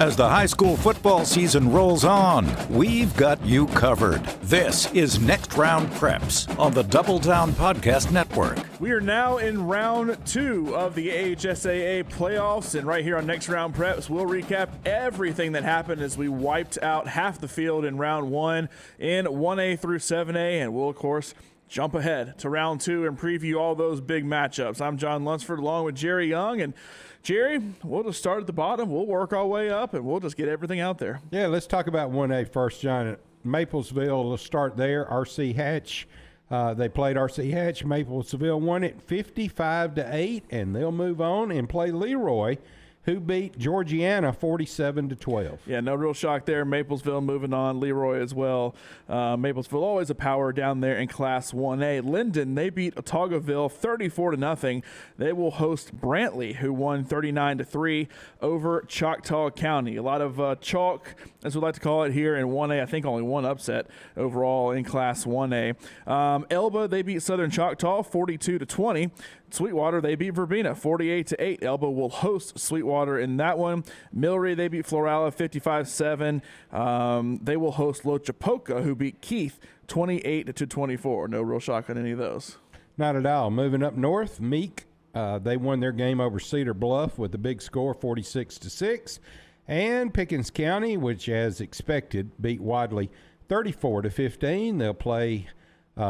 As the high school football season rolls on, we've got you covered. This is Next Round Preps on the Double Down Podcast Network. We are now in round 2 of the AHSAA playoffs, and right here on Next Round Preps, we'll recap everything that happened as we wiped out half the field in round 1 in 1A through 7A, and we'll, of course, jump ahead to round 2 and preview all those big matchups. I'm John Lunceford along with Jerry Young, and Jerry, we'll just start at the bottom. We'll work our way up, and we'll just get everything out there. Yeah, let's talk about 1A first, John. Maplesville, let's start there. R.C. Hatch, they played R.C. Hatch. Maplesville won it 55-8, and they'll move on and play Leroy, who beat Georgiana 47-12. Yeah, no real shock there. Maplesville moving on. Leroy as well. Maplesville always a power down there in Class 1A. Linden, they beat Otagoville 34-0. They will host Brantley, who won 39-3 over Choctaw County. A lot of chalk, as we like to call it here in 1A. I think only one upset overall in Class 1A. Elba, they beat Southern Choctaw 42-20. Sweetwater, they beat Verbena 48-8. Elba will host Sweetwater in that one. Milry, they beat Florala 55-7. They will host Lochapoka, who beat Keith 28-24. No real shock on any of those. Not at all. Moving up north, Meek, they won their game over Cedar Bluff with a big score, 46-6. And Pickens County, which as expected, beat Wadley 34-15. They'll play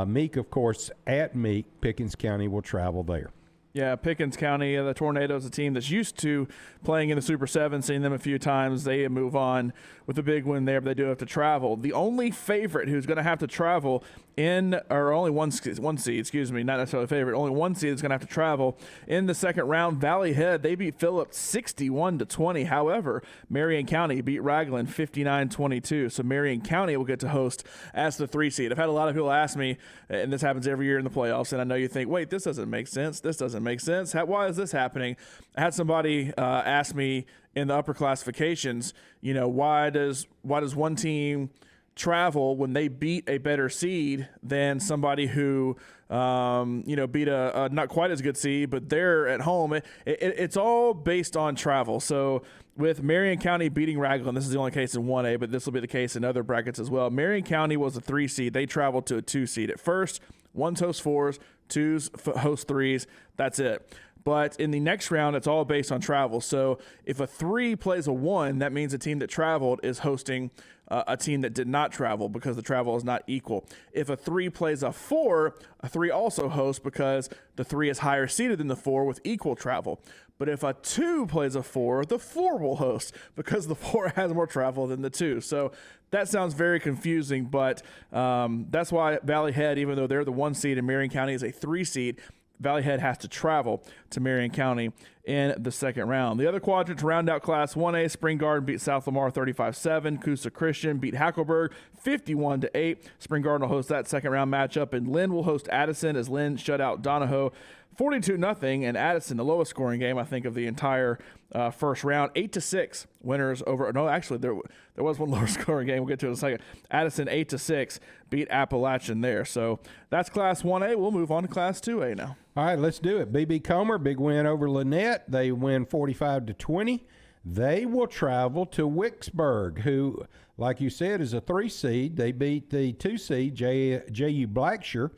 Meek, of course, at Meek. Pickens County will travel there. Yeah, Pickens County, the Tornadoes, a team that's used to playing in the Super 7, seeing them a few times. They move on with a big win there, but they do have to travel. The only favorite who's going to have to travel only one seed, not necessarily favorite, only one seed is going to have to travel in the second round. Valley Head, they beat Phillips 61-20. However, Marion County beat Raglan 59-22. So Marion County will get to host as the 3 seed. I've had a lot of people ask me, and this happens every year in the playoffs, and I know you think, wait, this doesn't make sense. This doesn't make sense. Why is this happening? I had somebody ask me in the upper classifications, why does one team travel when they beat a better seed than somebody who beat a not quite as good seed, but they're at home. It's all based on travel. So with Marion County beating Raglan, this is the only case in 1A, but this will be the case in other brackets as well. Marion County was a 3 seed. They traveled to a 2 seed. At first, 1s host 4s, 2s host 3s. That's it. But in the next round, it's all based on travel. So if a 3 plays a 1, that means a team that traveled is hosting a team that did not travel because the travel is not equal. If a 3 plays a 4, a 3 also hosts because the 3 is higher seeded than the 4 with equal travel. But if a 2 plays a 4, the 4 will host because the 4 has more travel than the 2. So that sounds very confusing, but that's why Valley Head, even though they're the 1 seed and Marion County is a 3 seed, Valley Head has to travel to Marion County in the second round. The other quadrant to round out Class 1A, Spring Garden beat South Lamar 35-7. Coosa Christian beat Hackleburg 51-8. Spring Garden will host that second round matchup, and Lynn will host Addison as Lynn shut out Donahoe 42-0, and Addison, the lowest scoring game, I think, of the entire first round, 8-6 winners over. No, actually, there was one lower scoring game. We'll get to it in a second. Addison 8-6 beat Appalachian there. So that's Class 1A. We'll move on to Class 2A now. All right, let's do it. BB Comer, big win over Lynette. They win 45-20. They will travel to Wicksburg, who, like you said, is a 3 seed. They beat the 2 seed, J.U. Blackshear.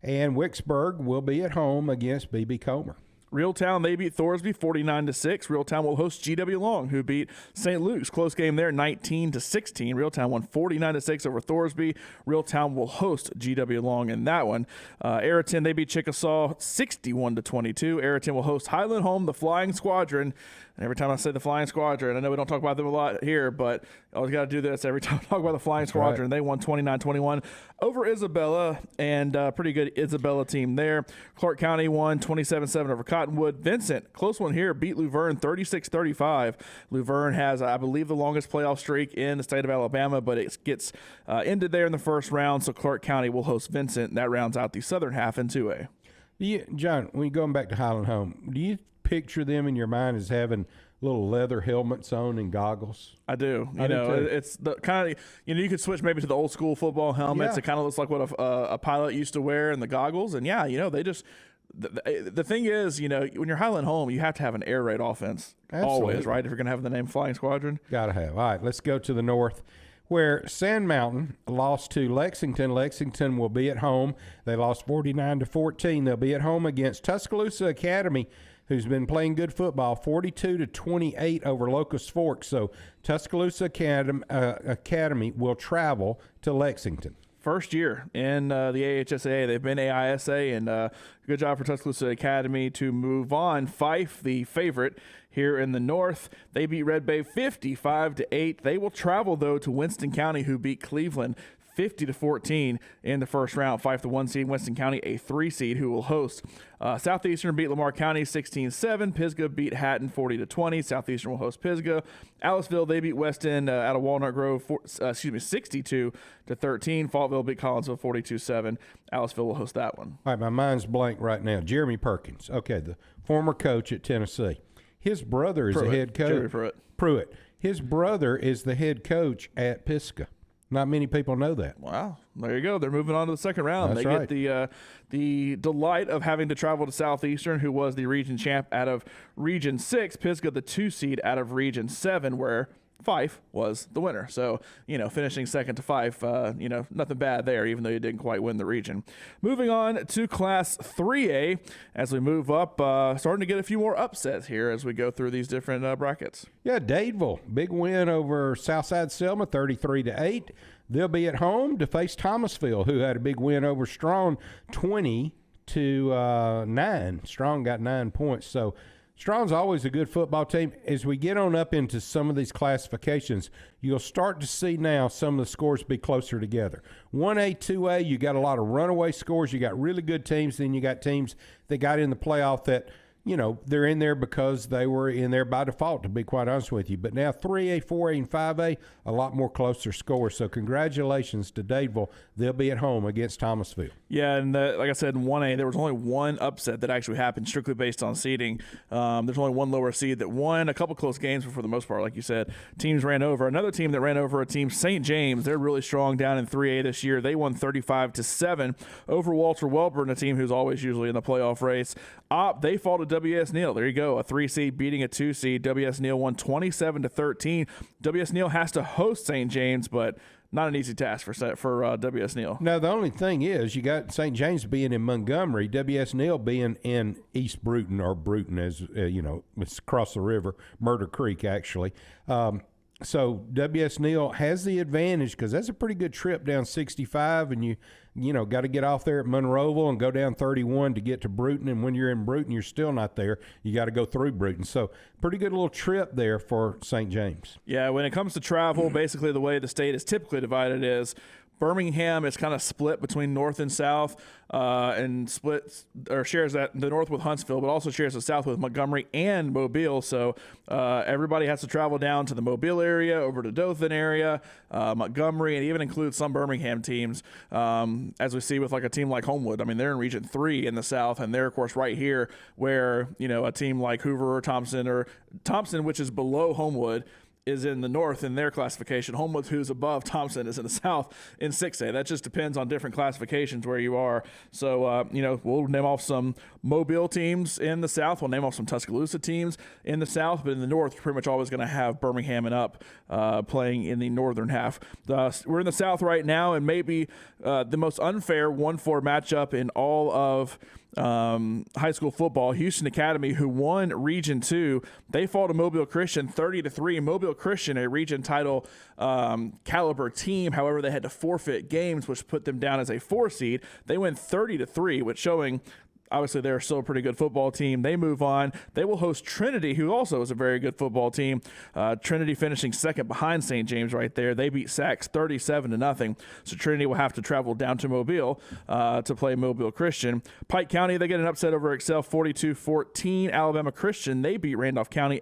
And Wicksburg will be at home against BB Comer. Reeltown, they beat Thorsby 49-6. Reeltown will host GW Long, who beat St. Luke's. Close game there, 19-16. Reeltown won 49-6 over Thorsby. Reeltown will host GW Long in that one. Ayrton, they beat Chickasaw 61-22. Ayrton will host Highland Home, the Flying Squadron. And every time I say the Flying Squadron, I know we don't talk about them a lot here, but I always got to do this every time I talk about the Flying Squadron. Right. They won 29-21 over Isabella, and pretty good Isabella team there. Clark County won 27-7 over Cottonwood. Vincent, close one here, beat Luverne 36-35. Luverne has, I believe, the longest playoff streak in the state of Alabama, but it gets ended there in the first round, so Clark County will host Vincent, and that rounds out the southern half in 2A. John, when you're going back to Highland Home, do you picture them in your mind as having little leather helmets on and goggles? I do. It's the kind of, you could switch maybe to the old school football helmets. Yeah. It kind of looks like what a pilot used to wear and the goggles. And yeah, they just The thing is, when you're Highland home, you have to have an air raid offense. Absolutely. Always, right? If you're going to have the name Flying Squadron. Got to have. All right, let's go to the north, where Sand Mountain lost to Lexington. Lexington will be at home. They lost 49-14. They'll be at home against Tuscaloosa Academy, who's been playing good football, 42-28 over Locust Fork. So Tuscaloosa Academy will travel to Lexington. First year in the AHSAA. They've been AHSAA, and good job for Tuscaloosa Academy to move on. Fife, the favorite here in the north, they beat Red Bay 55-8. They will travel, though, to Winston County, who beat Cleveland 50-14 in the first round. Fife, the 1 seed, Winston County, a 3 seed, who will host. Southeastern beat Lamar County 16-7. Pisgah beat Hatton 40-20. Southeastern will host Pisgah. Aliceville, they beat Weston out of Walnut Grove 62-13. Faultville beat Collinsville 42-7. Aliceville will host that one. All right, my mind's blank right now. Jeremy Perkins, okay, the former coach at Tennessee. His brother is the head coach. Jeremy Pruitt. His brother is the head coach at Pisgah. Not many people know that. Wow. There you go. They're moving on to the second round. That's they right. get the delight of having to travel to Southeastern, who was the region champ out of Region 6. Pisgah, the 2 seed out of Region 7, where Fife was the winner. So, finishing second to Fife, nothing bad there, even though you didn't quite win the region. Moving on to Class 3A as we move up, starting to get a few more upsets here as we go through these different brackets. Yeah, Dadeville, big win over Southside Selma, 33-8. They'll be at home to face Thomasville, who had a big win over Strong, 20-9. Strong got 9 points. So Strong's always a good football team. As we get on up into some of these classifications, you'll start to see now some of the scores be closer together. 1A, 2A, you got a lot of runaway scores. You got really good teams. Then you got teams that got in the playoff that, they're in there because they were in there by default, to be quite honest with you. But now 3A, 4A, and 5A, a lot more closer scores. So congratulations to Dadeville. They'll be at home against Thomasville. Yeah, and like I said, in 1A, there was only one upset that actually happened strictly based on seeding. There's only one lower seed that won a couple close games, but for the most part, like you said, teams ran over. Another team that ran over a team, St. James, they're really strong down in 3A this year. They won 35-7 over Walter Welborn, a team who's always usually in the playoff race. They fall to W.S. Neal. There you go, a 3 seed beating a 2 seed. W.S. Neal won 27-13. W.S. Neal has to host St. James, but not an easy task for W.S. Neal. No, the only thing is you got St. James being in Montgomery, W.S. Neal being in East Bruton, or Bruton as, it's across the river, Murder Creek actually. So W.S. Neal has the advantage because that's a pretty good trip down 65, and you got to get off there at Monroeville and go down 31 to get to Bruton. And when you're in Bruton, you're still not there. You got to go through Bruton. So pretty good little trip there for St. James. Yeah, when it comes to travel, basically the way the state is typically divided is Birmingham is kind of split between north and south, and shares the north with Huntsville, but also shares the south with Montgomery and Mobile. So everybody has to travel down to the Mobile area, over to Dothan area, Montgomery, and even includes some Birmingham teams, as we see with like a team like Homewood. I mean, they're in Region 3 in the south, and they're, of course, right here where, a team like Hoover or Thompson, which is below Homewood, is in the north in their classification. Homewood, who's above Thompson, is in the south in 6A. That just depends on different classifications where you are. So, we'll name off some Mobile teams in the south. We'll name off some Tuscaloosa teams in the south. But in the north, you're pretty much always going to have Birmingham and up playing in the northern half. We're in the south right now, and maybe the most unfair 1-4 matchup in all of high school football. Houston Academy, who won Region 2, they fall to Mobile Christian 30-3. Mobile Christian, a region title caliber team. However, they had to forfeit games, which put them down as a 4 seed. They win 30-3, which showing obviously they're still a pretty good football team. They move on. They will host Trinity, who also is a very good football team. Trinity finishing second behind St. James right there. They beat Sachs 37-0. So Trinity will have to travel down to Mobile to play Mobile Christian. Pike County, they get an upset over Excel 42-14. Alabama Christian, they beat Randolph County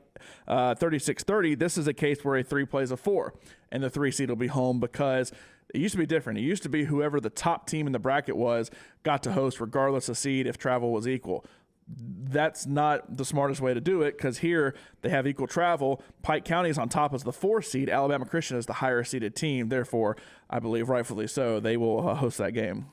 36-30. This is a case where a 3 plays a 4, and the 3 seed will be home because it used to be different. It used to be whoever the top team in the bracket was got to host regardless of seed if travel was equal. That's not the smartest way to do it because here they have equal travel. Pike County is on top as the 4 seed. Alabama Christian is the higher seeded team. Therefore, I believe rightfully so, they will host that game.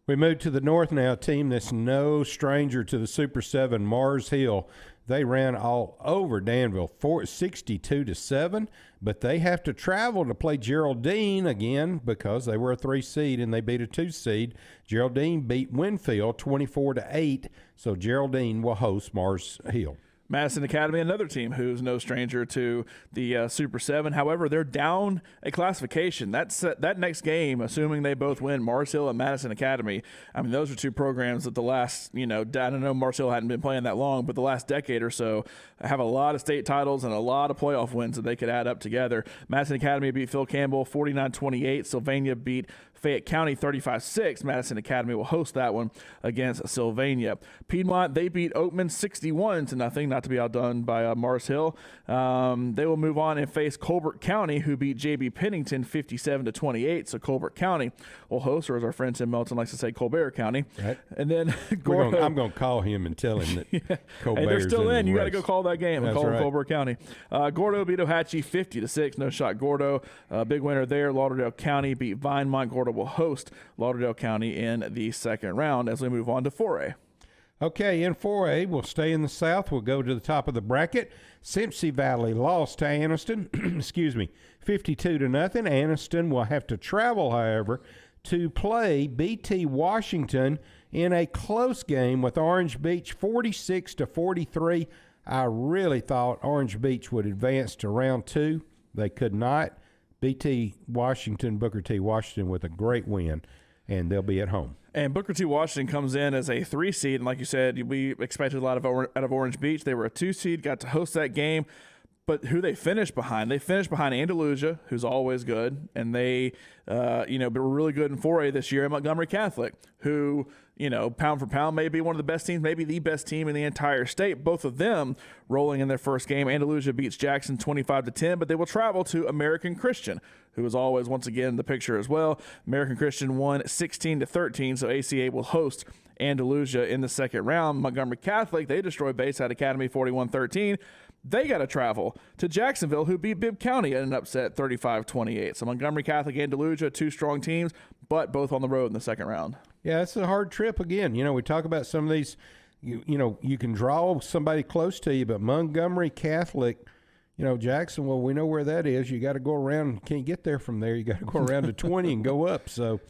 We move to the north now, a team that's no stranger to the Super 7, Mars Hill. They ran all over Danville, 62-7, but they have to travel to play Geraldine again because they were a 3 seed and they beat a 2 seed. Geraldine beat Winfield 24-8, so Geraldine will host Mars Hill. Madison Academy, another team who's no stranger to the Super 7. However, they're down a classification. That next game, assuming they both win, Mars Hill and Madison Academy, I mean, those are two programs that the last, I don't know, Mars Hill hadn't been playing that long, but the last decade or so have a lot of state titles and a lot of playoff wins that they could add up together. Madison Academy beat Phil Campbell 49-28. Sylvania beat Fayette County 35-6. Madison Academy will host that one against Sylvania. Piedmont, they beat Oatman 61-0, not to be outdone by Mars Hill. They will move on and face Colbert County, who beat J.B. Pennington 57-28. So Colbert County will host, or as our friend Tim Melton likes to say, Colbert County. Right. And then I'm going to call him and tell him that Colbert's hey, they're still in. You got to go call that game and That's call right. Colbert County. Gordo beat Ohatchee 50-6. No shot Gordo. Big winner there. Lauderdale County beat Vinemont. Gordo will host Lauderdale County in the second round as we move on to 4A. Okay, in 4A, we'll stay in the south. We'll go to the top of the bracket. Simpsey Valley lost to Anniston, 52-0. Anniston will have to travel, however, to play BT Washington in a close game with Orange Beach 46-43. I really thought Orange Beach would advance to round 2. They could not. BT Washington, Booker T. Washington with a great win, and they'll be at home. And Booker T. Washington comes in as a 3 seed, and like you said, we expected a lot out of Orange Beach. They were a 2 seed, got to host that game. But who they finished behind? They finished behind Andalusia, who's always good, and they, were really good in 4A this year. And Montgomery Catholic, who, pound for pound, may be one of the best teams, maybe the best team in the entire state. Both of them rolling in their first game. Andalusia beats Jackson 25-10, but they will travel to American Christian, who is always once again in the picture as well. American Christian won 16-13, so ACA will host Andalusia in the second round. Montgomery Catholic, they destroyed Bayside Academy 41-13. They got to travel to Jacksonville, who beat Bibb County in an upset 35-28. So Montgomery Catholic and Andalusia, two strong teams, but both on the road in the second round. Yeah, it's a hard trip again. We talk about some of these, you can draw somebody close to you, but Montgomery Catholic, Jacksonville, we know where that is. You got to go around. You can't get there from there. You got to go around to 20 and go up. So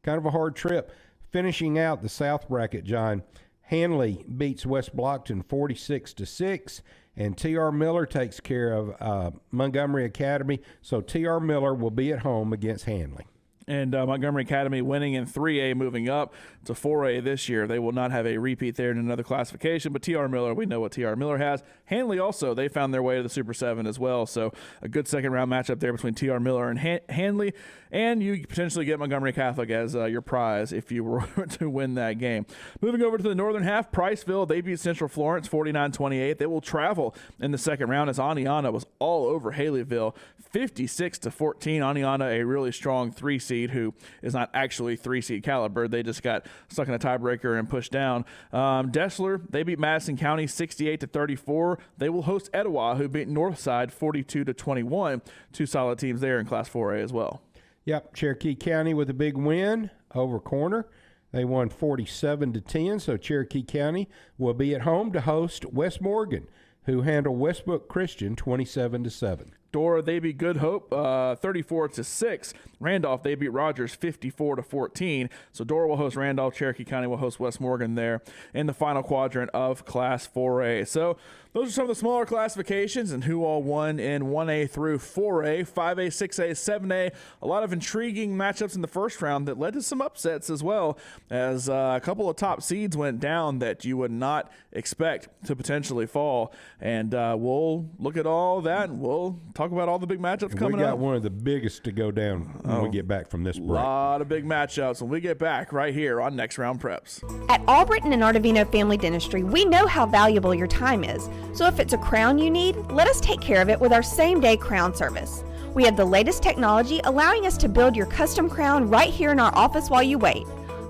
kind of a hard trip. Finishing out the South bracket, John, Hanley beats West Blockton 46-6. And T.R. Miller takes care of Montgomery Academy. So T.R. Miller will be at home against Hanley. And Montgomery Academy winning in 3A, moving up to 4A this year. They will not have a repeat there in another classification, but T.R. Miller, we know what T.R. Miller has. Hanley also, they found their way to the Super 7 as well, so a good second-round matchup there between T.R. Miller and Hanley, and you potentially get Montgomery Catholic as your prize if you were to win that game. Moving over to the northern half, Priceville, they beat Central Florence 49-28. They will travel in the second round as Aniana was all over Haleyville, 56-14. Aniana, a really strong 3 seed who is not actually 3 seed caliber. They just got stuck in a tiebreaker and pushed down. Dessler, they beat Madison County 68-34. They will host Etowah, who beat Northside 42-21. Two solid teams there in Class 4A as well. Yep, Cherokee County with a big win over Corner. They won 47-10, so Cherokee County will be at home to host West Morgan, who handled Westbrook Christian 27-7. Dora, they beat Good Hope 34-6. Randolph, they beat Rogers 54-14. So Dora will host Randolph. Cherokee County will host West Morgan there in the final quadrant of Class 4A. So those are some of the smaller classifications and who all won in 1A through 4A, 5A, 6A, 7A. A lot of intriguing matchups in the first round that led to some upsets as well, as a couple of top seeds went down that you would not expect to potentially fall. And we'll look at all that, and we'll talk about all the big matchups coming up. We got one of the biggest to go down when we get back from this break. A lot of big matchups when we get back right here on Next Round Preps. At Albritton and Artavino Family Dentistry, we know how valuable your time is. So if it's a crown you need, let us take care of it with our same-day crown service. We have the latest technology allowing us to build your custom crown right here in our office while you wait.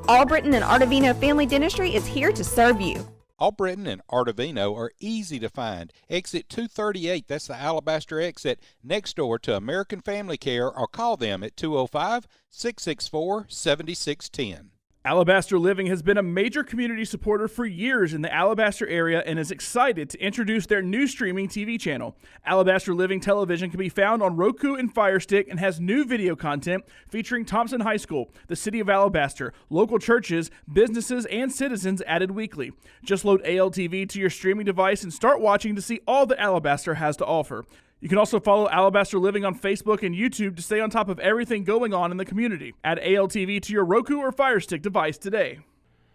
Albritton and Artavino Family Dentistry is here to serve you. Albritton and Artavino are easy to find. Exit 238, that's the Alabaster exit, next door to American Family Care, or call them at 205-664-7610. Alabaster Living has been a major community supporter for years in the Alabaster area and is excited to introduce their new streaming TV channel. Alabaster Living Television can be found on Roku and Fire Stick and has new video content featuring Thompson High School, the city of Alabaster, local churches, businesses, and citizens added weekly. Just load ALTV to your streaming device and start watching to see all that Alabaster has to offer. You can also follow Alabaster Living on Facebook and YouTube to stay on top of everything going on in the community. Add ALTV to your Roku or Fire Stick device today.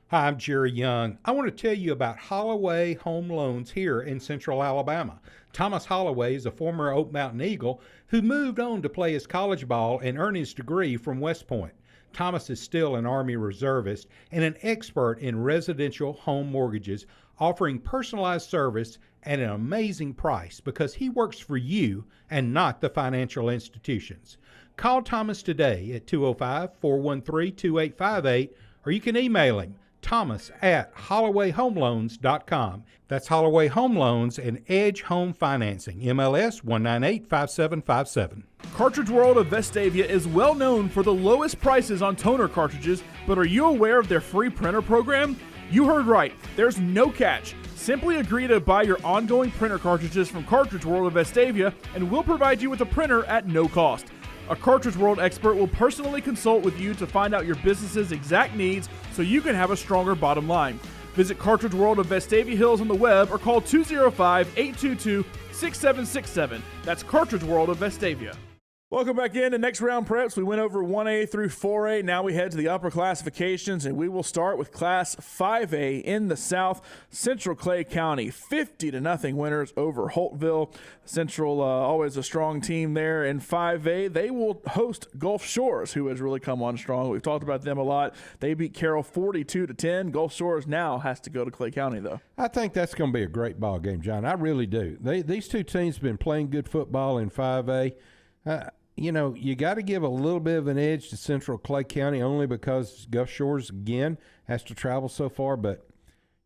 Hi, I'm Jerry Young. I want to tell you about Holloway Home Loans here in Central Alabama. Thomas Holloway is a former Oak Mountain Eagle who moved on to play his college ball and earn his degree from West Point. Thomas is still an Army reservist and an expert in residential home mortgages, offering personalized service at an amazing price because he works for you and not the financial institutions. Call Thomas today at 205-413-2858, or you can email him, thomas@hollowayhomeloans.com. That's Holloway Home Loans and Edge Home Financing, MLS 1985757. Cartridge World of Vestavia is well known for the lowest prices on toner cartridges, but are you aware of their free printer program? You heard right. There's no catch. Simply agree to buy your ongoing printer cartridges from Cartridge World of Vestavia, and we'll provide you with a printer at no cost. A Cartridge World expert will personally consult with you to find out your business's exact needs so you can have a stronger bottom line. Visit Cartridge World of Vestavia Hills on the web or call 205-822-6767. That's Cartridge World of Vestavia. Welcome back into Next Round Preps. We went over 1A through 4A. Now we head to the upper classifications, and we will start with Class 5A in the South. Central Clay County, 50-0 winners over Holtville. Central, always a strong team there. In 5A, they will host Gulf Shores, who has really come on strong. We've talked about them a lot. They beat Carroll 42-10. Gulf Shores now has to go to Clay County, though. I think that's going to be a great ball game, John. I really do. These two teams have been playing good football in 5A. You got to give a little bit of an edge to Central Clay County only because Gulf Shores, again, has to travel so far. But,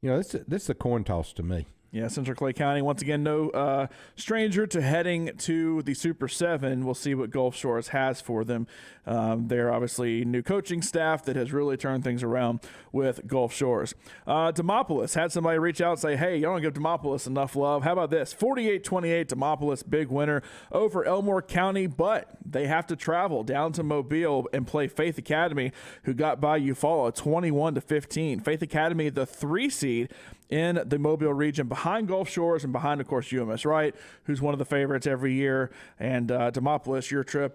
this is a coin toss to me. Yeah, Central Clay County, once again, no stranger to heading to the Super 7. We'll see what Gulf Shores has for them. They're obviously new coaching staff that has really turned things around with Gulf Shores. Demopolis had somebody reach out and say, hey, y'all don't give Demopolis enough love. How about this? 48-28, Demopolis, big winner over Elmore County, but they have to travel down to Mobile and play Faith Academy, who got by Eufaula 21-15. Faith Academy, the 3 seed in the Mobile region, behind Gulf Shores and behind, of course, UMS Wright, who's one of the favorites every year. And Demopolis, your treat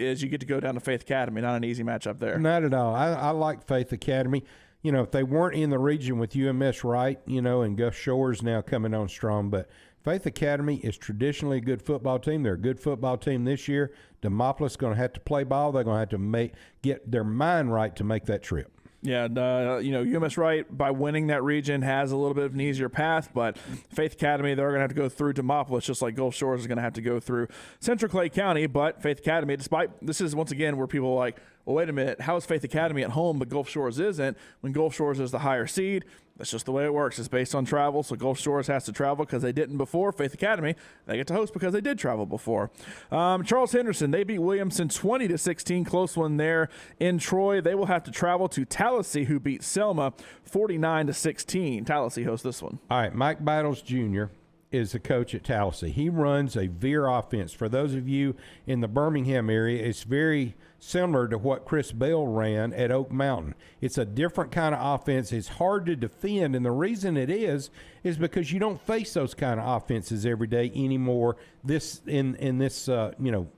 is you get to go down to Faith Academy. Not an easy matchup there. Not at all. I like Faith Academy. If they weren't in the region with UMS Wright, and Gulf Shores now coming on strong, but Faith Academy is traditionally a good football team. They're a good football team this year. Demopolis is going to have to play ball. They're going to have to get their mind right to make that trip. Yeah, UMS Wright, by winning that region, has a little bit of an easier path, but Faith Academy, they're going to have to go through Demopolis, just like Gulf Shores is going to have to go through Central Clay County. But Faith Academy, this is, once again, where people are like, well, wait a minute, how is Faith Academy at home, but Gulf Shores isn't? When Gulf Shores is the higher seed, that's just the way it works. It's based on travel, so Gulf Shores has to travel because they didn't before. Faith Academy, they get to host because they did travel before. Charles Henderson, they beat Williamson 20-16, close one there in Troy. They will have to travel to Tallahassee, who beat Selma 49-16. Tallahassee hosts this one. All right, Mike Battles Jr. is the coach at Tallahassee. He runs a veer offense. For those of you in the Birmingham area, it's very similar to what Chris Bell ran at Oak Mountain. It's a different kind of offense. It's hard to defend, and the reason it is because you don't face those kind of offenses every day anymore in this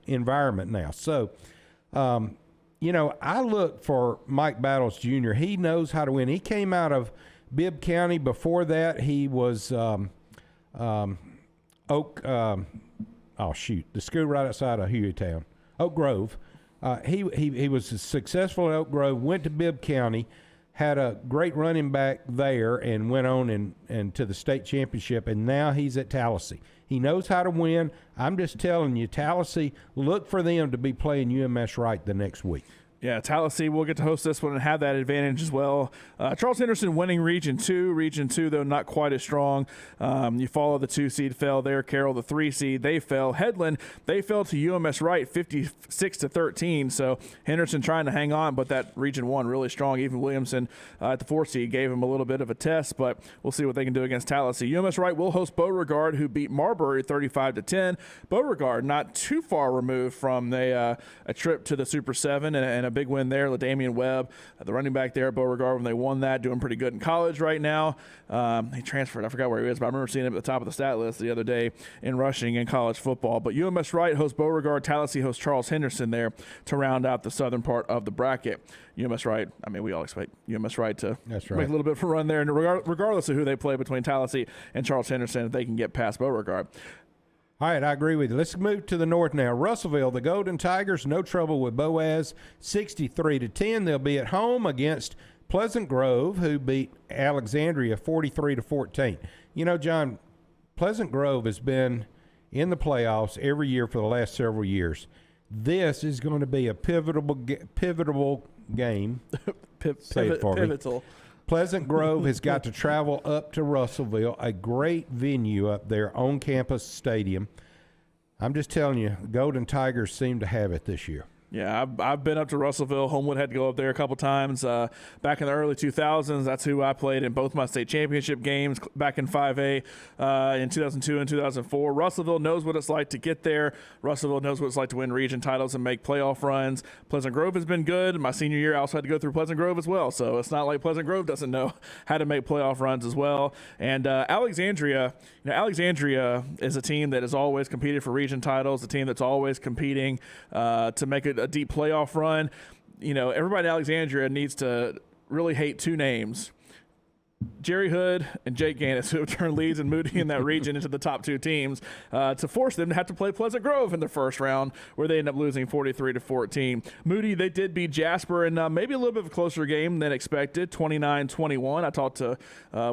environment now. So, I look for Mike Battles Jr. He knows how to win. He came out of Bibb County. Before that, he was the school right outside of Hueytown, Oak Grove. He was successful at Oak Grove, went to Bibb County, had a great running back there, and went on and to the state championship, and now he's at Tallahassee. He knows how to win. I'm just telling you, Tallahassee, look for them to be playing UMS Wright the next week. Yeah, Tallahassee will get to host this one and have that advantage as well. Charles Henderson winning Region 2. Region 2, though, not quite as strong. You follow the 2 seed fell there. Carroll, the 3 seed, they fell. Headland, they fell to UMS Wright 56-13. So Henderson trying to hang on, but that Region 1 really strong. Even Williamson at the 4 seed gave him a little bit of a test, but we'll see what they can do against Tallahassee. UMS Wright will host Beauregard, who beat Marbury 35-10. Beauregard not too far removed from a trip to the Super 7 and a big win there. LaDamian Webb, the running back there at Beauregard, when they won that, doing pretty good in college right now. He transferred. I forgot where he is, but I remember seeing him at the top of the stat list the other day in rushing in college football. But UMS Wright hosts Beauregard. Tallahassee hosts Charles Henderson there to round out the southern part of the bracket. UMS Wright, I mean, we all expect UMS Wright to make a little bit of a run there, and regardless of who they play between Tallahassee and Charles Henderson, if they can get past Beauregard. All right, I agree with you. Let's move to the north now. Russellville, the Golden Tigers, no trouble with Boaz, 63-10. They'll be at home against Pleasant Grove, who beat Alexandria 43-14. You know, John, Pleasant Grove has been in the playoffs every year for the last several years. This is going to be a pivotal game. Say it for me. Pivotal. Pleasant Grove has got to travel up to Russellville, a great venue up there, on-campus stadium. I'm just telling you, the Golden Tigers seem to have it this year. Yeah, I've been up to Russellville. Homewood had to go up there a couple times. Back in the early 2000s, that's who I played in both my state championship games back in 5A in 2002 and 2004. Russellville knows what it's like to get there. Russellville knows what it's like to win region titles and make playoff runs. Pleasant Grove has been good. My senior year, I also had to go through Pleasant Grove as well. So it's not like Pleasant Grove doesn't know how to make playoff runs as well. And Alexandria, Alexandria is a team that has always competed for region titles, a team that's always competing to make a deep playoff run. You know, everybody in Alexandria needs to really hate two names: Jerry Hood and Jake Gannis, who have turned Leeds and Moody in that region into the top two teams, to force them to have to play Pleasant Grove in the first round, where they end up losing 43-14. Moody, they did beat Jasper in maybe a little bit of a closer game than expected, 29-21. I talked to,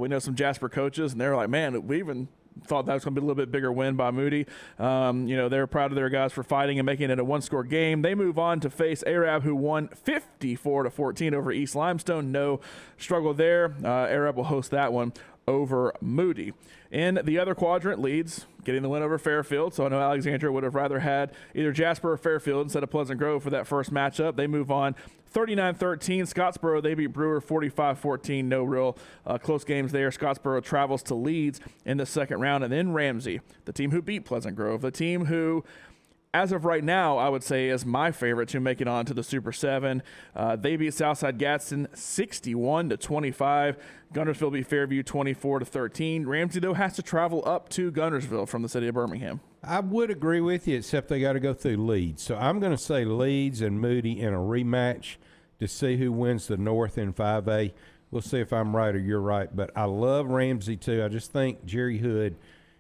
we know some Jasper coaches, and they're like, man, we even thought that was going to be a little bit bigger win by Moody. They're proud of their guys for fighting and making it a one-score game. They move on to face Arab, who won 54-14 over East Limestone. No struggle there. Arab will host that one over Moody. In the other quadrant, Leeds getting the win over Fairfield. So I know Alexandria would have rather had either Jasper or Fairfield instead of Pleasant Grove for that first matchup. They move on 39-13. Scottsboro, they beat Brewer 45-14. No real close games there. Scottsboro travels to Leeds in the second round. And then Ramsey, the team who beat Pleasant Grove, the team who, as of right now, I would say is my favorite to make it on to the Super 7. They beat Southside Gadsden 61-25. Guntersville beat Fairview 24-13. Ramsey, though, has to travel up to Guntersville from the city of Birmingham. I would agree with you, except they got to go through Leeds. So I'm going to say Leeds and Moody in a rematch to see who wins the North in 5A. We'll see if I'm right or you're right. But I love Ramsey, too. I just think Jerry Hood,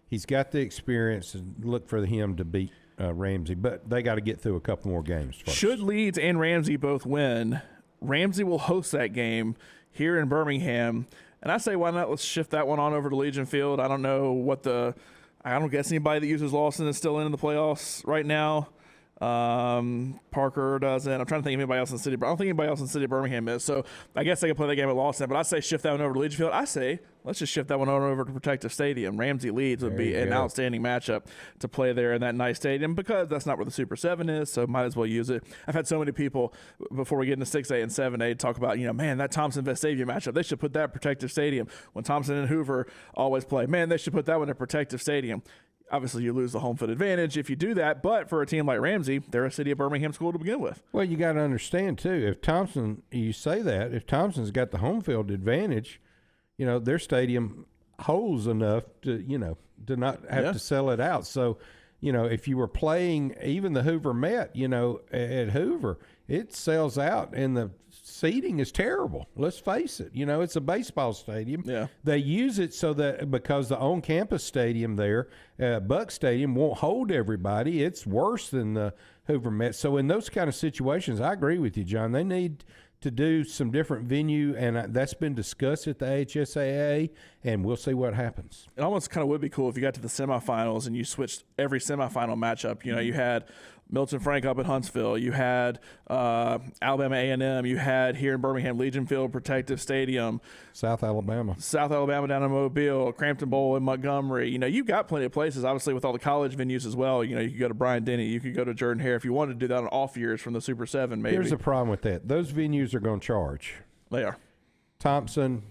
he's got the experience, and look for him to beat Ramsey. But they got to get through a couple more games first. Should Leeds and Ramsey both win, Ramsey will host that game here in Birmingham. And I say, why not? Let's shift that one on over to Legion Field. I don't know I don't guess anybody that uses Lawson is still in the playoffs right now. Parker doesn't. I'm trying to think of anybody else in the city, but I don't think anybody else in the city of Birmingham is. So I guess they can play that game at Lawson. But I say shift that one over to Legion Field. I say let's just shift that one over to Protective Stadium. Ramsey Leeds would be an outstanding matchup to play there in that nice stadium, because that's not where the Super 7 is, so might as well use it. I've had so many people before we get into 6A and 7A talk about, man, that Thompson-Vestavia matchup, they should put that at Protective Stadium. When Thompson and Hoover always play, man, they should put that one at Protective Stadium. Obviously, you lose the home field advantage if you do that, but for a team like Ramsey, they're a city of Birmingham school to begin with. Well, you got to understand, too, if Thompson's got the home field advantage, their stadium holds enough to not have to sell it out. So, if you were playing even the Hoover Met, at Hoover, it sells out and the seating is terrible. Let's face it. It's a baseball stadium. Yeah. They use it so that because the on-campus stadium there, Buck Stadium, won't hold everybody. It's worse than the Hoover Met. So in those kind of situations, I agree with you, John. They need to do some different venue, and that's been discussed at the AHSAA, and we'll see what happens. It almost kind of would be cool if you got to the semifinals and you switched every semifinal matchup. You had Milton Frank up in Huntsville. You had Alabama A&M. You had here in Birmingham Legion Field Protective Stadium. South Alabama down in Mobile. Crampton Bowl in Montgomery. You've got plenty of places, obviously, with all the college venues as well. You could go to Bryant-Denny. You could go to Jordan-Hare if you wanted to do that on off years from the Super 7, maybe. Here's the problem with that. Those venues are going to charge. They are. Thompson,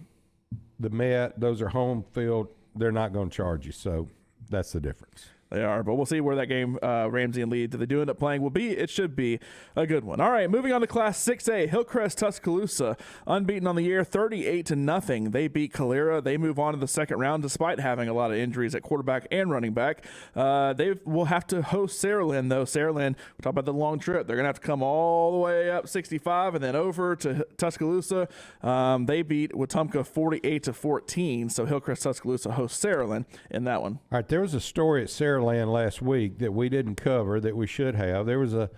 the Met, those are home field. They're not going to charge you, so that's the difference. They are, but we'll see where that game, Ramsey and Leeds, if they do end up playing, it should be a good one. All right, moving on to Class 6A, Hillcrest Tuscaloosa, unbeaten on the year, 38-0. They beat Calera. They move on to the second round despite having a lot of injuries at quarterback and running back. They will have to host Saraland, though. Saraland, we're talking about the long trip. They're going to have to come all the way up 65 and then over to Tuscaloosa. They beat Wetumpka 48-14, so Hillcrest Tuscaloosa hosts Saraland in that one. All right, there was a story at Saraland last week that we didn't cover that we should have. There was a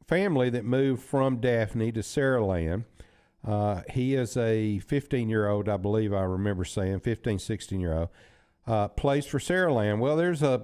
family that moved from Daphne to Saraland. He is a 15-year-old, I believe I remember saying, 15, 16-year-old, plays for Saraland. Well, there's a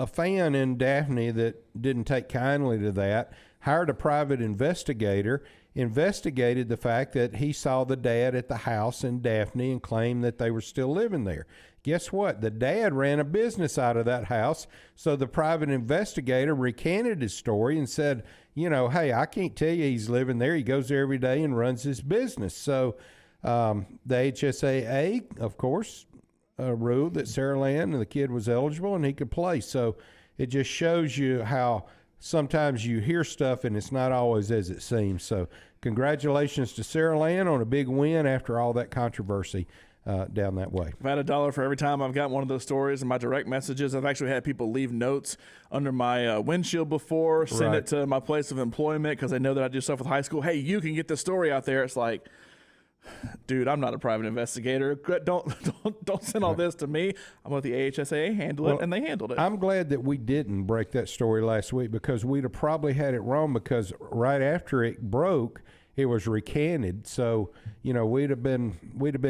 fan in Daphne that didn't take kindly to that, hired a private investigator, investigated the fact that he saw the dad at the house in Daphne and claimed that they were still living there. Guess what? The dad ran a business out of that house, so the private investigator recanted his story and said, hey, I can't tell you he's living there. He goes there every day and runs his business. So the AHSAA, of course, ruled that Saraland and the kid was eligible and he could play. So it just shows you how sometimes you hear stuff and it's not always as it seems. So congratulations to Saraland on a big win after all that controversy down that way. I've had $1 for every time I've got one of those stories in my direct messages. I've actually had people leave notes under my windshield before, send it to my place of employment because they know that I do stuff with high school. Hey, you can get this story out there. It's like, dude, I'm not a private investigator. Don't send all this to me. I'm let the AHSAA handle it, and they handled it. I'm glad that we didn't break that story last week because we'd have probably had it wrong because right after it broke, it was recanted. So, we'd have been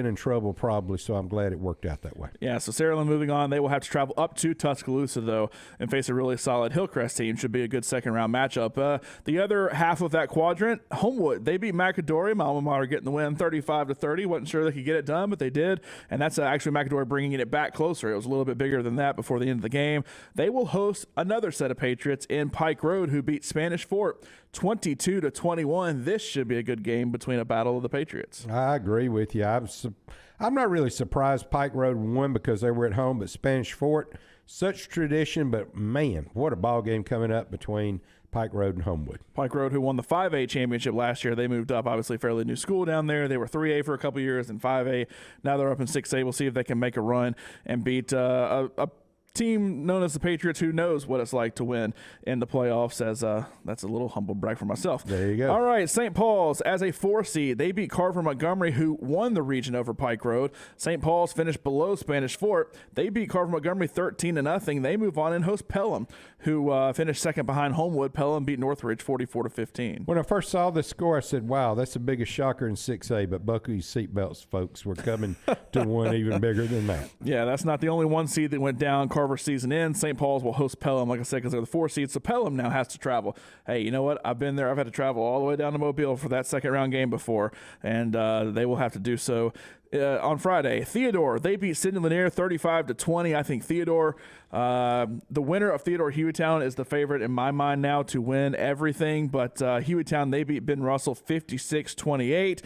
in trouble probably. So I'm glad it worked out that way. Yeah. So Saraland moving on. They will have to travel up to Tuscaloosa though and face a really solid Hillcrest team. Should be a good second round matchup. The other half of that quadrant, Homewood. They beat McAdory. My alma mater getting the win, 35-30. Wasn't sure they could get it done, but they did. And that's actually McAdory bringing it back closer. It was a little bit bigger than that before the end of the game. They will host another set of Patriots in Pike Road, who beat Spanish Fort 22-21. This should be a good game between a battle of the Patriots. I agree with you. I'm not really surprised Pike Road won because they were at home, but Spanish Fort, such tradition, but man, what a ball game coming up between Pike Road and Homewood. Pike Road, who won the 5A championship last year, they moved up, obviously fairly new school down there. They were 3A for a couple years and 5A. Now they're up in 6A. We'll see if they can make a run and beat a team known as the Patriots, who knows what it's like to win in the playoffs, as that's a little humble brag for myself. There you go. All right, St. Paul's as a 4 seed. They beat Carver Montgomery, who won the region over Pike Road. St. Paul's finished below Spanish Fort. They beat Carver Montgomery 13-0. They move on and host Pelham, who finished second behind Homewood. Pelham beat Northridge 44-15. When I first saw this score, I said, wow, that's the biggest shocker in 6A, but buckle your seatbelts, folks. We're coming to one even bigger than that. Yeah, that's not the only 1 seed that went down. Carver season ends. St. Paul's will host Pelham, like I said, because they're the 4 seed. So Pelham now has to travel. Hey, you know what? I've been there. I've had to travel all the way down to Mobile for that second round game before, and they will have to do so on Friday. Theodore, they beat Sidney Lanier 35-20. I think Theodore, the winner of Theodore Hueytown is the favorite in my mind now to win everything, but Hueytown, they beat Ben Russell 56-28.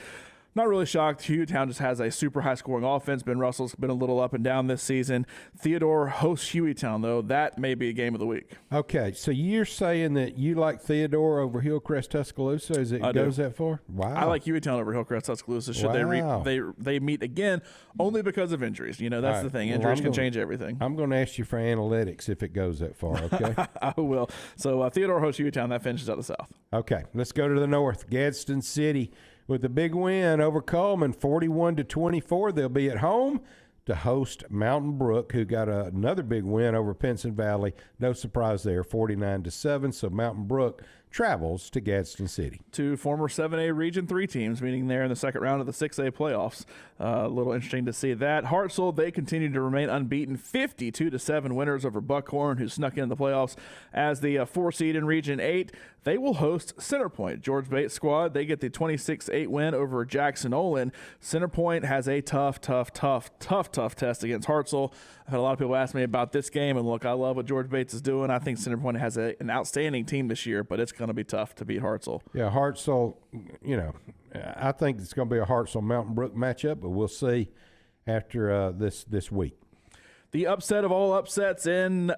Not really shocked. Hueytown just has a super high-scoring offense. Ben Russell's been a little up and down this season. Theodore hosts Hueytown, though. That may be a game of the week. Okay, so you're saying that you like Theodore over Hillcrest Tuscaloosa as it goes that far? Wow. I like Hueytown over Hillcrest Tuscaloosa. Should they meet again, only because of injuries. That's the thing. Injuries can change everything. I'm going to ask you for analytics if it goes that far, okay? I will. So Theodore hosts Hueytown. That finishes out the South. Okay, let's go to the north. Gadsden City with a big win over Coleman, 41-24. They'll be at home to host Mountain Brook, who got another big win over Pinson Valley. No surprise there, 49-7. So Mountain Brook travels to Gadsden City. Two former 7A Region 3 teams meeting there in the second round of the 6A playoffs. A little interesting to see that. Hartselle, they continue to remain unbeaten, 52-7 winners over Buckhorn, who snuck into the playoffs as the 4 seed in Region 8. They will host Centerpoint. George Bates squad, they get the 26-8 win over Jackson Olin. Centerpoint has a tough test against Hartselle. I've had a lot of people ask me about this game, and look, I love what George Bates is doing. I think Centerpoint has an outstanding team this year, but it's going to be tough to beat Hartselle. Yeah, Hartselle, I think it's going to be a Hartselle Mountain Brook matchup, but we'll see after this week. The upset of all upsets in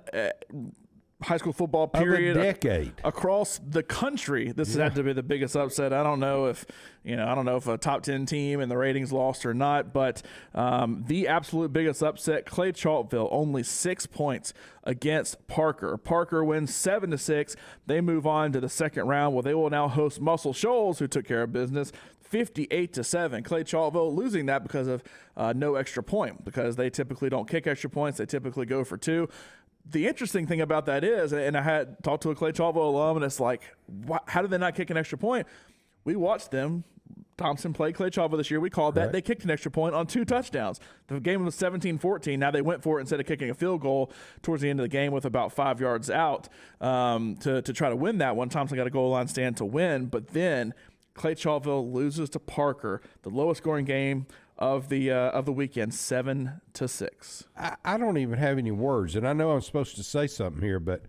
high school football period of a decade across the country. This has had to be the biggest upset. I don't know if a top 10 team and the ratings lost or not, but the absolute biggest upset, Clay Chalkville, only 6 points against Parker. Parker wins 7-6. They move on to the second round, where they will now host Muscle Shoals, who took care of business 58-7. Clay Chalkville losing that because of no extra point, because they typically don't kick extra points. They typically go for 2. The interesting thing about that is, and I had talked to a Clay Chalkville alum, and it's like, how did they not kick an extra point? We watched them. Thompson played Clay Chalkville this year. We called that. Right. They kicked an extra point on 2 touchdowns. The game was 17-14. Now they went for it instead of kicking a field goal towards the end of the game with about 5 yards out to try to win that one. Thompson got a goal line stand to win, but then Clay Chalkville loses to Parker, the lowest scoring game of the weekend, 7-6. I don't even have any words, and I know I'm supposed to say something here, but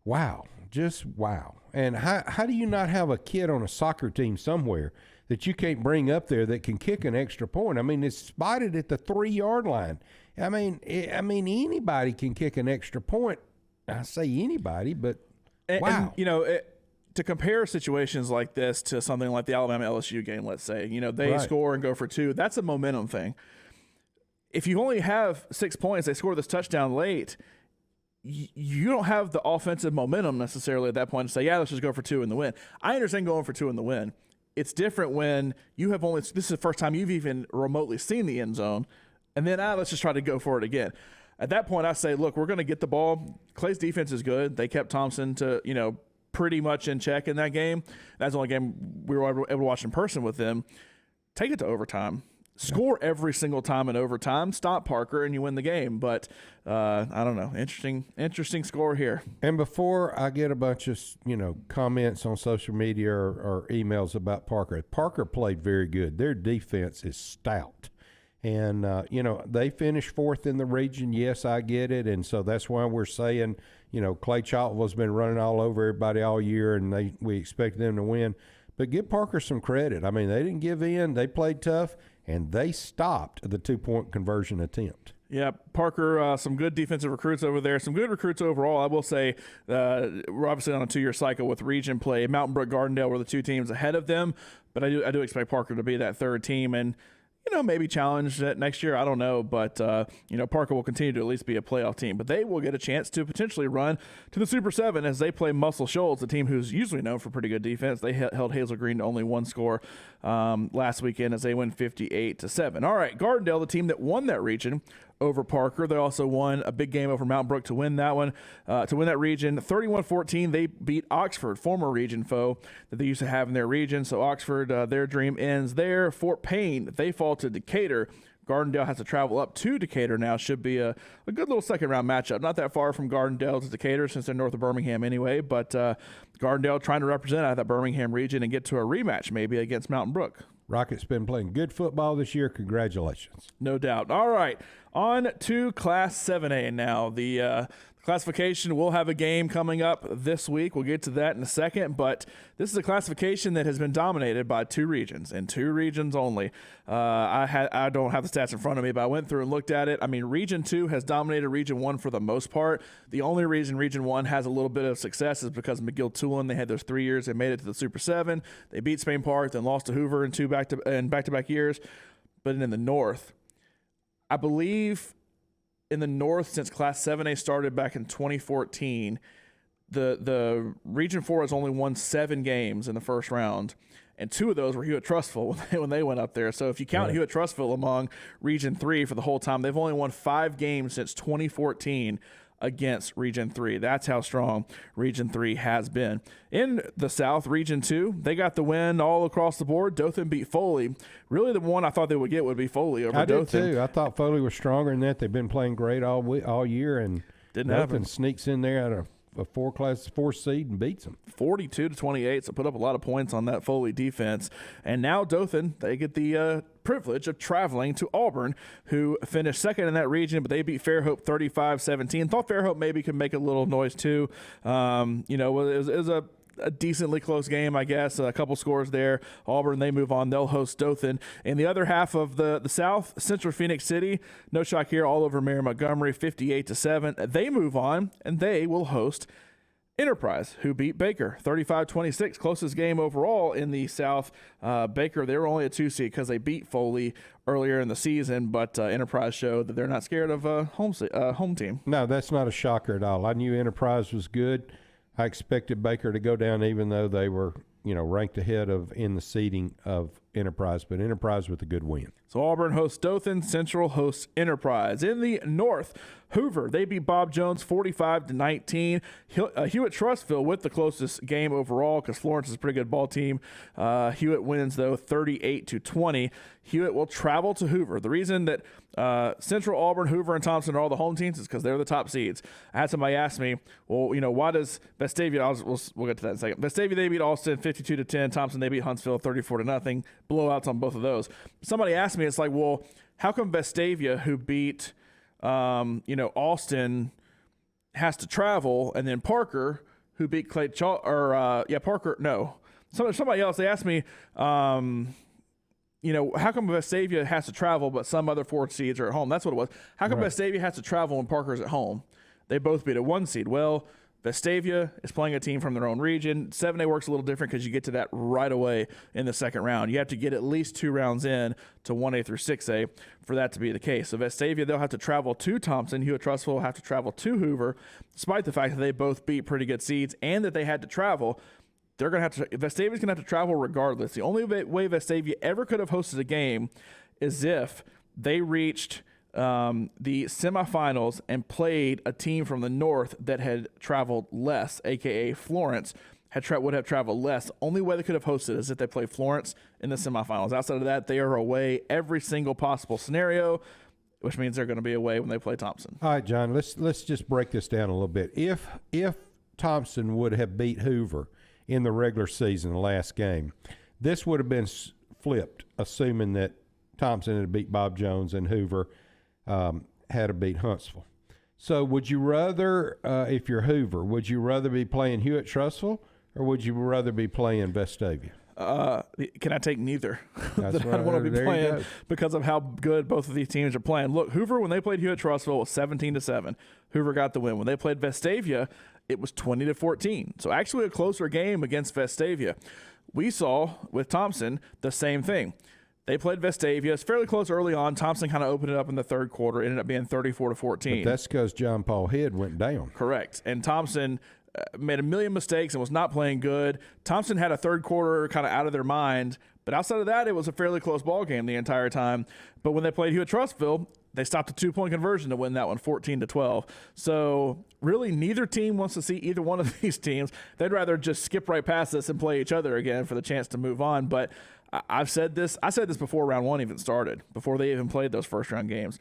wow, just wow. And how do you not have a kid on a soccer team somewhere that you can't bring up there that can kick an extra point? I mean, it's spotted at the 3-yard line. I mean, anybody can kick an extra point. I say anybody, but wow. And, to compare situations like this to something like the Alabama LSU game, let's say, they right. score and go for 2. That's a momentum thing. If you only have 6 points, they score this touchdown late, you don't have the offensive momentum necessarily at that point to say, yeah, let's just go for 2 in the win. I understand going for 2 in the win. It's different when you have this is the first time you've even remotely seen the end zone, and then let's just try to go for it again. At that point, I say, look, we're going to get the ball. Clay's defense is good. They kept Thompson to, pretty much in check in that game. That's the only game we were able to watch in person with them. Take it to overtime. Score every single time in overtime. Stop Parker, and you win the game. But I don't know. Interesting score here. And before I get a bunch of comments on social media or emails about Parker, Parker played very good. Their defense is stout. And, they finished 4th in the region. Yes, I get it. And so that's why we're saying, Clay Chalkville's been running all over everybody all year, and we expect them to win. But give Parker some credit. I mean, they didn't give in. They played tough, and they stopped the 2-point conversion attempt. Yeah, Parker, some good defensive recruits over there. Some good recruits overall. I will say we're obviously on a 2-year cycle with region play. Mountain Brook, Gardendale were the 2 teams ahead of them, but I do expect Parker to be that 3rd team, and maybe challenge that next year. I don't know. But, Parker will continue to at least be a playoff team. But they will get a chance to potentially run to the Super 7 as they play Muscle Shoals, a team who's usually known for pretty good defense. They held Hazel Green to only 1 score last weekend as they win 58-7. All right, Gardendale, the team that won that region over Parker. They also won a big game over Mount Brook to win that one, to win that region. 31-14, they beat Oxford, former region foe that they used to have in their region. So Oxford, their dream ends there. Fort Payne, they fall to Decatur. Gardendale has to travel up to Decatur now. Should be a good little second-round matchup. Not that far from Gardendale to Decatur since they're north of Birmingham anyway, but Gardendale trying to represent out of that Birmingham region and get to a rematch maybe against Mountain Brook. Rockets been playing good football this year. Congratulations. No doubt. All right, on to Class 7A now. The classification, we'll have a game coming up this week. We'll get to that in a second, but this is a classification that has been dominated by 2 regions, and 2 regions only. I don't have the stats in front of me, but I went through and looked at it. I mean, Region 2 has dominated Region 1 for the most part. The only reason Region 1 has a little bit of success is because McGill-Tulane, they had those 3 years. They made it to the Super 7. They beat Spain Park, then lost to Hoover in back-to-back years. But in the North, I believe in the North, since Class 7A started back in 2014, the Region 4 has only won 7 games in the first round, and 2 of those were Hewitt-Trussville when they went up there. So if you count Hewitt-Trussville among Region 3 for the whole time, they've only won 5 games since 2014. against Region 3. That's how strong Region 3 has been. In the South, Region 2, they got the win all across the board. Dothan beat Foley. Really, the one I thought they would get would be Foley over Dothan. I did too. I thought Foley was stronger than that. They've been playing great all year, and Didn't Dothan happen. sneaks in there out of a four seed and beats them 42-28. So put up a lot of points on that Foley defense. And now Dothan, they get the privilege of traveling to Auburn, who finished second in that region, but they beat Fairhope 35-17. Thought Fairhope maybe could make a little noise too. It was a decently close game, I guess. A couple scores there. Auburn, they move on. They'll host Dothan. In the other half of the South, Central Phoenix City, no shock here, all over Mary Montgomery, 58-7. They move on, and they will host Enterprise, who beat Baker 35-26. Closest game overall in the South. Baker, they were only a 2 seed because they beat Foley earlier in the season, but Enterprise showed that they're not scared of a home team. No, that's not a shocker at all. I knew Enterprise was good. I expected Baker to go down, even though they were, ranked ahead in the seeding of Enterprise, but Enterprise with a good win. So Auburn hosts Dothan, Central hosts Enterprise. In the North, Hoover, they beat Bob Jones 45-19. Hewitt Trustville with the closest game overall because Florence is a pretty good ball team. Hewitt wins, though, 38-20. Hewitt will travel to Hoover. The reason that Central, Auburn, Hoover, and Thompson are all the home teams is because they're the top seeds. I had somebody ask me, well, why does Vestavia, we'll get to that in a second. Vestavia, they beat Austin 52-10. Thompson, they beat Huntsville 34-0. Blowouts on both of those. Somebody asked me, it's like, well, how come Vestavia, who beat Austin, has to travel, and then Parker, who beat somebody else, they asked me, how come Vestavia has to travel, but some other 4 seeds are at home? That's what it was. How come Vestavia has to travel when Parker's at home? They both beat a 1 seed. Well, Vestavia is playing a team from their own region. 7A works a little different because you get to that right away in the second round. You have to get at least 2 rounds in to 1A through 6A for that to be the case. So Vestavia, they'll have to travel to Thompson. Hewitt Trustville will have to travel to Hoover, despite the fact that they both beat pretty good seeds and that they had to travel. Vestavia's going to have to travel regardless. The only way Vestavia ever could have hosted a game is if they reached the semifinals and played a team from the North that had traveled less, a.k.a. Florence, would have traveled less. Only way they could have hosted is if they played Florence in the semifinals. Outside of that, they are away every single possible scenario, which means they're going to be away when they play Thompson. All right, John, let's just break this down a little bit. If Thompson would have beat Hoover in the regular season, the last game, this would have been flipped, assuming that Thompson had beat Bob Jones and Hoover had to beat Huntsville. So would you rather, if you're Hoover, would you rather be playing Hewitt Trustville or would you rather be playing Vestavia? Can I take neither? That's I want to be playing because of how good both of these teams are playing. Look, Hoover, when they played Hewitt Trustville, was 17-7. Hoover got the win. When they played Vestavia, it was 20-14. So actually a closer game against Vestavia. We saw with Thompson the same thing. They played Vestavia. It's fairly close early on. Thompson kind of opened it up in the third quarter. It ended up being 34-14. But that's because John Paul Head went down. Correct. And Thompson made a million mistakes and was not playing good. Thompson had a third quarter kind of out of their mind. But outside of that, it was a fairly close ball game the entire time. But when they played Hewitt Trustville, they stopped a 2-point conversion to win that one 14-12. So really neither team wants to see either one of these teams. They'd rather just skip right past this and play each other again for the chance to move on. But I said this before round 1 even started, before they even played those first round games.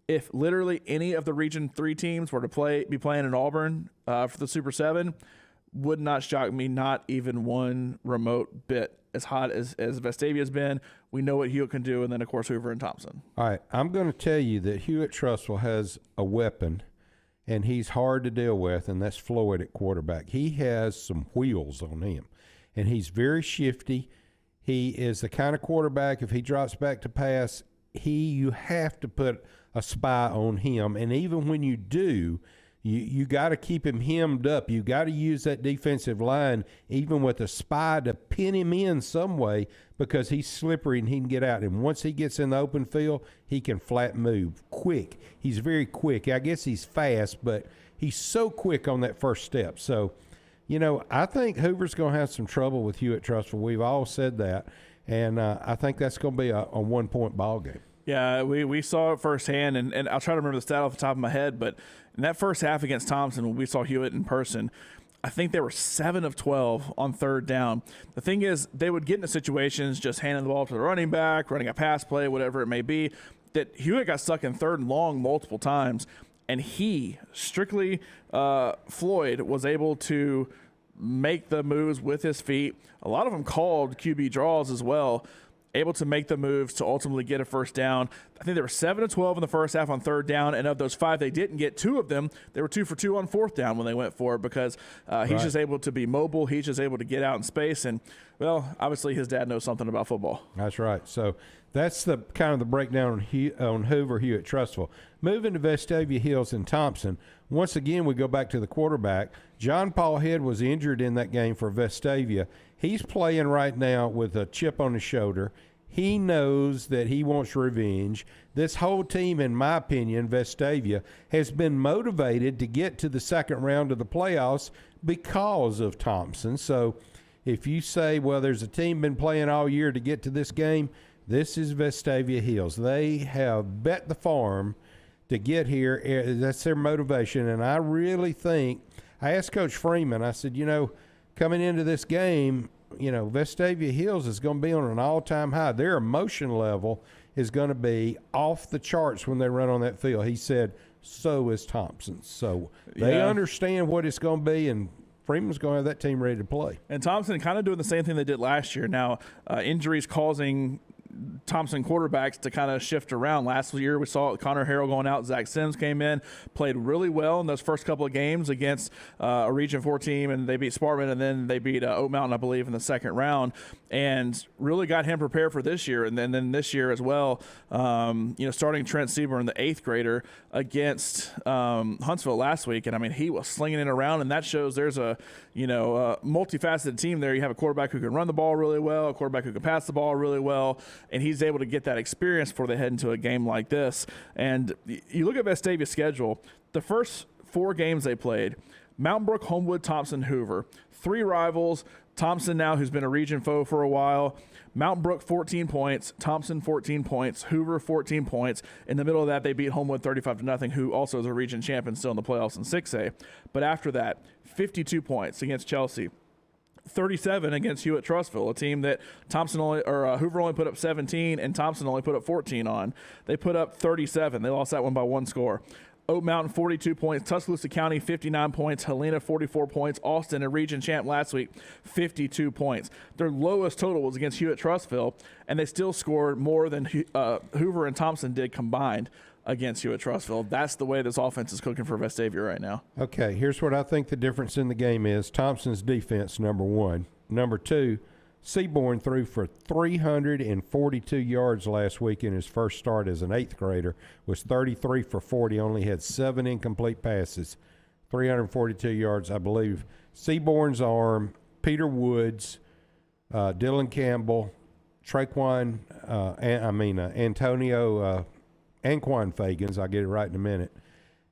If literally any of the Region 3 teams were to be playing in Auburn for the Super 7, would not shock me, not even one remote bit. As hot as Vestavia's been, we know what Hewitt can do, and then, of course, Hoover and Thompson. All right, I'm going to tell you that Hewitt Trustville has a weapon, and he's hard to deal with, and that's Floyd at quarterback. He has some wheels on him, and he's very shifty. He is the kind of quarterback, if he drops back to pass, you have to put a spy on him. And even when you do, you got to keep him hemmed up. You got to use that defensive line, even with a spy, to pin him in some way because he's slippery and he can get out. And once he gets in the open field, he can flat move quick. He's very quick. I guess he's fast, but he's so quick on that first step. So, I think Hoover's going to have some trouble with Hewitt Trustville. We've all said that. And I think that's going to be a 1-point ball game. Yeah, we saw it firsthand, and I'll try to remember the stat off the top of my head, but in that first half against Thompson, when we saw Hewitt in person, I think they were 7 of 12 on third down. The thing is, they would get into situations just handing the ball to the running back, running a pass play, whatever it may be, that Hewitt got stuck in third and long multiple times, and he, strictly Floyd, was able to make the moves with his feet. A lot of them called QB draws as well, able to make the moves to ultimately get a first down. I think they were 7 of 12 in the first half on third down, and of those 5 they didn't get, 2 of them, they were 2 for 2 on fourth down when they went for it, because he's just able to be mobile. He's just able to get out in space, and, well, obviously his dad knows something about football. That's right. So that's the kind of the breakdown on Hoover, Hewitt, Trustville. Moving to Vestavia Hills and Thompson, once again we go back to the quarterback. John Paul Head was injured in that game for Vestavia. He's playing right now with a chip on his shoulder. He knows that he wants revenge. This whole team, in my opinion, Vestavia, has been motivated to get to the second round of the playoffs because of Thompson. So if you say, well, there's a team been playing all year to get to this game, this is Vestavia Hills. They have bet the farm to get here. That's their motivation. And I really think, I asked Coach Freeman, I said, coming into this game, Vestavia Hills is going to be on an all-time high. Their emotion level is going to be off the charts when they run on that field. He said, so is Thompson. So they understand what it's going to be, and Freeman's going to have that team ready to play. And Thompson kind of doing the same thing they did last year. Now, injuries causing Thompson quarterbacks to kind of shift around. Last year we saw Connor Harrell going out. Zach Sims came in, played really well in those first couple of games against a Region 4 team, and they beat Spartan, and then they beat Oak Mountain, I believe, in the second round, and really got him prepared for this year. And then this year as well, starting Trent Seaborn, the 8th grader, against Huntsville last week, and I mean, he was slinging it around, and that shows there's a multifaceted team there. You have a quarterback who can run the ball really well, a quarterback who can pass the ball really well, and he's able to get that experience before they head into a game like this. And you look at Vestavia's schedule, the first 4 games they played, Mountain Brook, Homewood, Thompson, Hoover. 3 rivals. Thompson now, who's been a region foe for a while. Mountain Brook, 14 points. Thompson, 14 points. Hoover, 14 points. In the middle of that, they beat Homewood 35-0, who also is a region champion still in the playoffs in 6A. But after that, 52 points against Chelsea. 37 against Hewitt Trustville, a team that Hoover only put up 17 and Thompson only put up 14 on. They put up 37. They lost that one by 1 score. Oak Mountain, 42 points. Tuscaloosa County, 59 points. Helena, 44 points. Austin, a region champ last week, 52 points. Their lowest total was against Hewitt Trustville, and they still scored more than Hoover and Thompson did combined against Hewitt Trustville. That's the way this offense is cooking for Vestavia right now. Okay, here's what I think the difference in the game is. Thompson's defense, number 1. Number 2, Seaborn threw for 342 yards last week in his first start as an 8th grader, was 33 for 40, only had 7 incomplete passes, 342 yards, I believe. Seaborn's arm, Peter Woods, Dylan Campbell, Antonio Anquan Fagans, I'll get it right in a minute,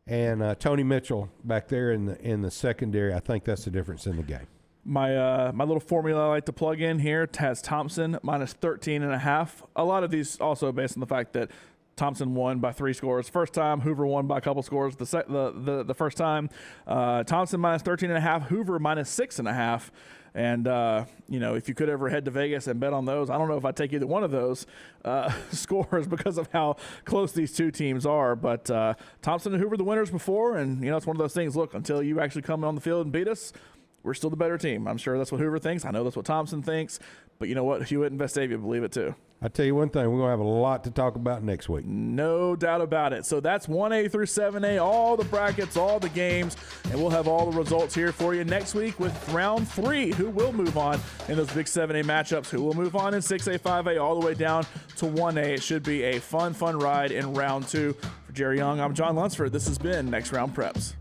and Tony Mitchell back there in the secondary. I think that's the difference in the game. My little formula I like to plug in here has Thompson minus 13.5. A lot of these also based on the fact that Thompson won by 3 scores first time. Hoover won by a couple scores the first time. Thompson minus 13.5. Hoover minus 6.5. And, if you could ever head to Vegas and bet on those, I don't know if I'd take either one of those scores because of how close these two teams are. But Thompson and Hoover the winners before, and, it's one of those things, look, until you actually come on the field and beat us, we're still the better team. I'm sure that's what Hoover thinks. I know that's what Thompson thinks. But you know what? Hewitt and Vestavia believe it too. I tell you one thing, we're going to have a lot to talk about next week. No doubt about it. So that's 1A through 7A, all the brackets, all the games, and we'll have all the results here for you next week with round 3, who will move on in those big 7A matchups, who will move on in 6A, 5A, all the way down to 1A. It should be a fun ride in round 2. For Jerry Young, I'm John Lunceford. This has been Next Round Preps.